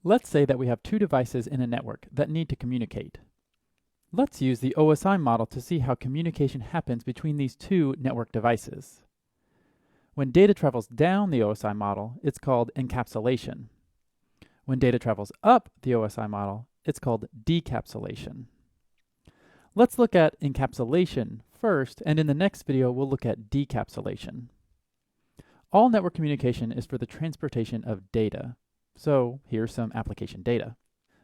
Let's say that we have two devices in a network that need to communicate. Let's use the OSI model to see how communication happens between these two network devices. When data travels down the OSI model, it's called encapsulation. When data travels up the OSI model, it's called decapsulation. Let's look at encapsulation first, and in the next video, we'll look at decapsulation. All network communication is for the transportation of data. So here's some application data.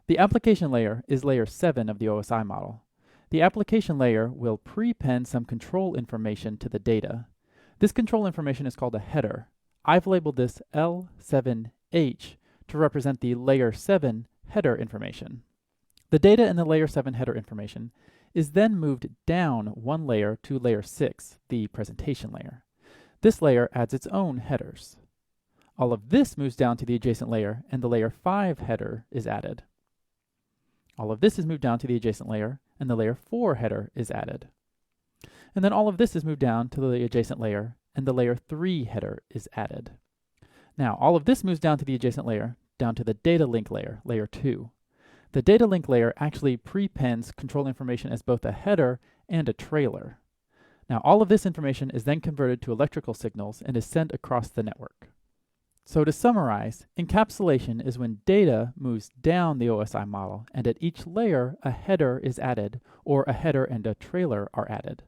The application layer is layer 7 of the OSI model. The application layer will prepend some control information to the data. This control information is called a header. I've labeled this L7H to represent the layer 7 header information. The data in the layer 7 header information is then moved down one layer to layer 6, the presentation layer. This layer adds its own headers. All of this moves down to the adjacent layer, and the layer 5 header is added. All of this is moved down to the adjacent layer, and the layer 4 header is added. And then all of this is moved down to the adjacent layer, and the layer 3 header is added. Now, all of this moves down to the adjacent layer, down to the data link layer, layer 2. The data link layer actually prepends control information as both a header and a trailer. Now, all of this information is then converted to electrical signals and is sent across the network. So to summarize, encapsulation is when data moves down the OSI model, and at each layer, a header is added, or a header and a trailer are added.